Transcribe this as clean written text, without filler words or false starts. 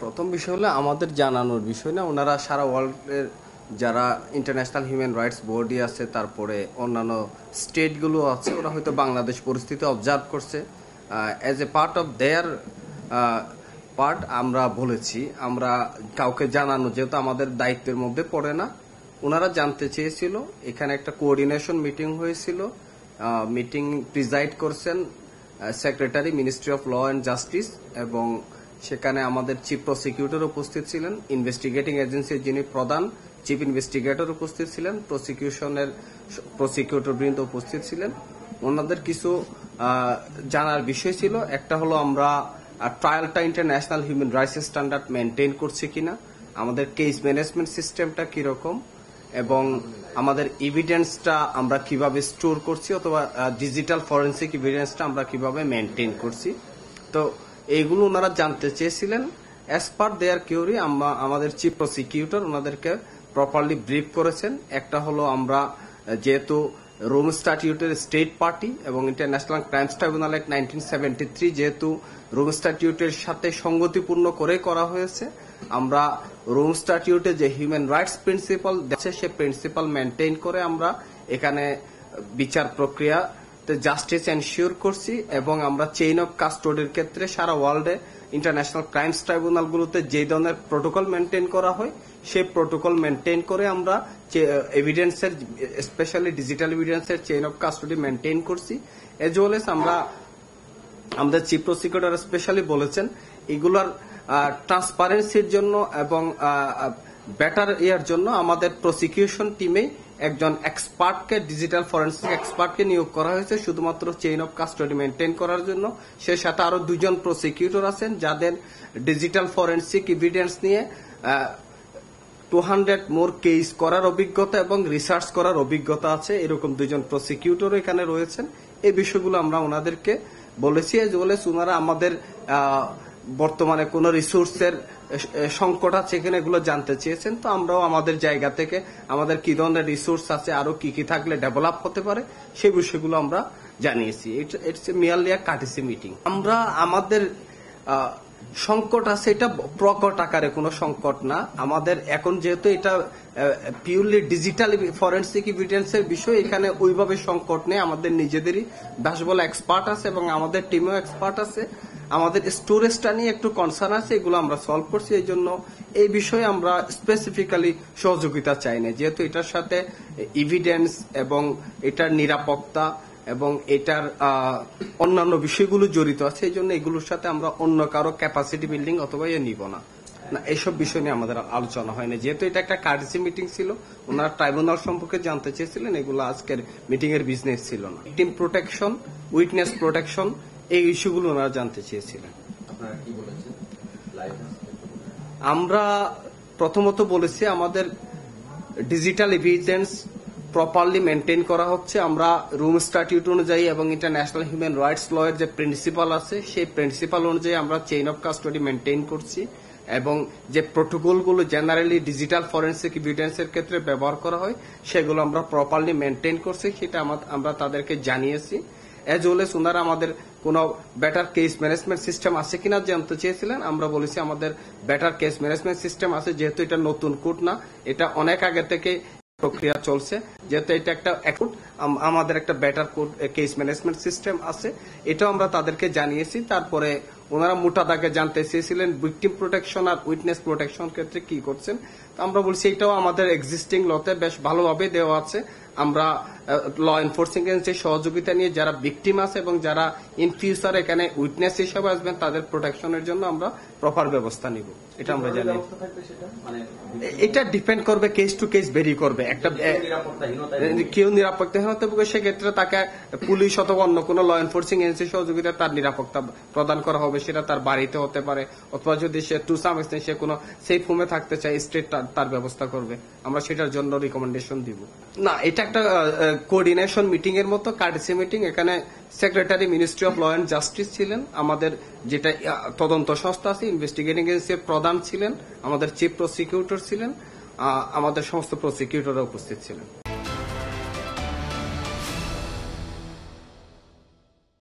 প্রথম বিষয় হলো আমাদের জানানোর বিষয় না, ওনারা সারা ওয়ার্ল্ডের যারা ইন্টারন্যাশনাল হিউম্যান রাইটস বডি আছে, তারপরে অন্যান্য স্টেটগুলো আছে, ওরা হয়তো বাংলাদেশ পরিস্থিতি অবজার্ভ করছে। As a part of their part আমরা বলেছি, আমরা কাউকে জানানো যেহেতু আমাদের দায়িত্বের মধ্যে পড়ে না। ওনারা জানতে চেয়েছিল, এখানে একটা কোঅর্ডিনেশন মিটিং হয়েছিল, মিটিং প্রিজাইড করছেন secretary ministry of law and justice, এবং সেখানে আমাদের চিফ প্রসিকিউটর উপস্থিত ছিলেন, ইনভেস্টিগেটিং এজেন্সির যিনি প্রধান চিফ ইনভেস্টিগেটর উপস্থিত ছিলেন, প্রসিকিউশনের প্রসিকিউটর বৃন্দ উপস্থিত ছিলেন। ওনাদের কিছু জানার বিষয় ছিল, একটা হলো আমরা ট্রায়ালটা international human rights standard maintain করছি কিনা, আমাদের কেস ম্যানেজমেন্ট সিস্টেমটা কিরকম, এবং আমাদের এভিডেন্সটা আমরা কিভাবে স্টোর করছি, অথবা ডিজিটাল ফরেন্সিক এভিডেন্সটা আমরা কিভাবে মেনটেন করছি। তো এইগুলো ওনারা জানতে চেয়েছিলেন। অ্যাজ পার দেয়ার কিউরি আমাদের চিফ প্রসিকিউটর ওনাদেরকে প্রপারলি ব্রিফ করেছেন। একটা হলো আমরা যেহেতু রোম স্ট্যাটিউটের স্টেট পার্টি এবং ইন্টারন্যাশনাল ক্রাইমস ট্রাইব্যুনাল অ্যাক্ট 1973 যেহেতু রোম স্ট্যাটিউটের সাথে সঙ্গতিপূর্ণ করে করা হয়েছে, আমরা রোম স্ট্যাটিউটে যে হিউম্যান রাইটস প্রিন্সিপাল আছে সে প্রিন্সিপাল মেনটেন করে আমরা এখানে বিচার প্রক্রিয়া জাস্টিস এনশিওর করছি, এবং আমরা চেইন অফ কাস্টোডির ক্ষেত্রে সারা ওয়ার্ল্ডে ইন্টারন্যাশনাল ক্রাইমস ট্রাইব্যুনালগুলোতে যে ধরনের প্রোটোকল মেনটেন করা হয় সেই প্রোটোকল মেনটেন করে আমরা এভিডেন্সের, স্পেশালি ডিজিটাল এভিডেন্সের চেইন অফ কাস্টোডি মেনটেন করছি। এজ ওয়েল এজ আমরা আমাদের চিফ প্রসিকিউটর স্পেশালি বলেছেন এগুলার ট্রান্সপারেন্সির জন্য এবং বেটার ইয়ার জন্য আমাদের প্রসিকিউশন টিমে একজন এক্সপার্টকে, ডিজিটাল ফরেন্সিক এক্সপার্টকে নিয়োগ করা হয়েছে শুধুমাত্র চেইন অফ কাস্টোডি মেনটেন করার জন্য। সে সাথে আরো দুজন প্রসিকিউটর আছেন যাদের ডিজিটাল ফরেন্সিক এভিডেন্স নিয়ে 200 মোর কেস করার অভিজ্ঞতা এবং রিসার্চ করার অভিজ্ঞতা আছে। এরকম দুজন প্রসিকিউটর এখানে রয়েছেন। এই বিষয়গুলো আমরা ওনাদেরকে বলেছি। বলে ওনারা আমাদের বর্তমানে কোন রিসোর্সের সংকট আছে কিনা এগুলো জানতে চেয়েছেন। তো আমরাও আমাদের জায়গা থেকে আমাদের কি ধরনের রিসোর্স আছে, আরো কি কি থাকলে ডেভেলপ হতে পারে সেই বিষয়গুলো আমরা জানিয়েছি। It's merely a courtesy meeting. আমরা আমাদের সংকট আছে, এটা প্রকট আকারে কোনো সংকট না আমাদের। এখন যেহেতু এটা পিওরলি ডিজিটাল ফরেন্সিক এভিডেন্সের বিষয়, এখানে ওইভাবে সংকট নেই। আমাদের নিজেদেরই বাসবলা এক্সপার্ট আছে এবং আমাদের টিমেও এক্সপার্ট আছে। আমাদের স্টোরেজটা নিয়ে একটু কনসার্ন আছে, এগুলো আমরা সলভ করছি। এই জন্য এই বিষয়ে আমরা স্পেসিফিক্যালি সহযোগিতা চাই না, যেহেতু এটার সাথে এভিডেন্স এবং এটার নিরাপত্তা এবং এটার অন্যান্য বিষয়গুলো জড়িত আছে। এই জন্য এগুলোর সাথে আমরা অন্য কারো ক্যাপাসিটি বিল্ডিং অথবা নিব না। এইসব বিষয় নিয়ে আমাদের আলোচনা হয় না, যেহেতু এটা একটা কার্ডিসি মিটিং ছিল। ওনারা ট্রাইব্যুনাল সম্পর্কে জানতে চেয়েছিলেন, এগুলো আজকের মিটিং এর বিজনেস ছিল না। টিম প্রোটেকশন, উইটনেস প্রোটেকশন, এই ইস্যুগুলো ওনারা জানতে চেয়েছিলেন। আমরা প্রথমত বলেছি আমাদের ডিজিটাল এভিডেন্স প্রপারলি মেনটেন করা হচ্ছে। আমরা রোম স্ট্যাটিউট অনুযায়ী এবং ইন্টারন্যাশনাল হিউম্যান রাইটস ল এর যে প্রিন্সিপাল আছে সেই প্রিন্সিপাল অনুযায়ী আমরা চেইন অফ কাস্টোডি মেনটেন করছি, এবং যে প্রোটোকলগুলো জেনারেলি ডিজিটাল ফরেন্সিক এভিডেন্সের ক্ষেত্রে ব্যবহার করা হয় সেগুলো আমরা প্রপারলি মেনটেন করছি, সেটা আমরা তাদেরকে জানিয়েছি। এজ ওয়েল এজ ওনারা আমাদের কোন বেটার কেস ম্যানেজমেন্ট সিস্টেম আছে কিনা জানতে চেয়েছিলেন। আমরা বলেছি আমাদের বেটার কেস ম্যানেজমেন্ট সিস্টেম আছে, যেহেতু এটা নতুন কোড না, এটা অনেক আগে থেকে প্রক্রিয়া চলছে। যেহেতু এটা একটা আমাদের একটা better code case management system আছে, এটাও আমরা তাদেরকে জানিয়েছি। তারপরে ওনারা মোটা দাগে জানতে চেয়েছিলেন ভিকটিম প্রোটেকশন আর উইটনেস প্রোটেকশন ক্ষেত্রে কি করছেন। আমরা বলছি এটাও আমাদের এক্সিস্টিং লতে বেশ ভালোভাবে দেওয়া আছে। আমরা ল এনফোর্সিং এজেন্সির সহযোগিতা নিয়ে যারা ভিকটিম আছে এবং যারা ইন ফিউচার এখানে উইটনেস হিসেবে আসবেন তাদের প্রোটেকশনের জন্য আমরা প্রপার ব্যবস্থা নিব, এটা আমরা জানি। এটা ডিপেন্ড করবে, কেস টু কেস ভেরি করবে। একটা কেউ নিরাপত্তাহীনতা ভুগে সেক্ষেত্রে তাকে পুলিশ অথবা অন্য কোনো ল এনফোর্সিং এজেন্সির সহযোগিতা তার নিরাপত্তা প্রদান করা হবে। সেটা তার বাড়িতে হতে পারে, অথবা যদি সে টু সাম এক্সটেন্ট সে কোনো সেফ হোমে থাকতে চায়, স্টেট তার ব্যবস্থা করবে। আমরা সেটার জন্য রিকমেন্ডেশন দিব না। এটা একটা কোঅর্ডিনেশন মিটিং এর মতো কার্ডিসি মিটিং। এখানে secretary ministry of law and justice ছিলেন, আমাদের যেটা তদন্ত সংস্থা আছে ইনভেস্টিগেটিং এজেন্সির প্রধান ছিলেন, আমাদের চিফ প্রসিকিউটর ছিলেন, আমাদের সমস্ত প্রসিকিউটররা উপস্থিত ছিলেন।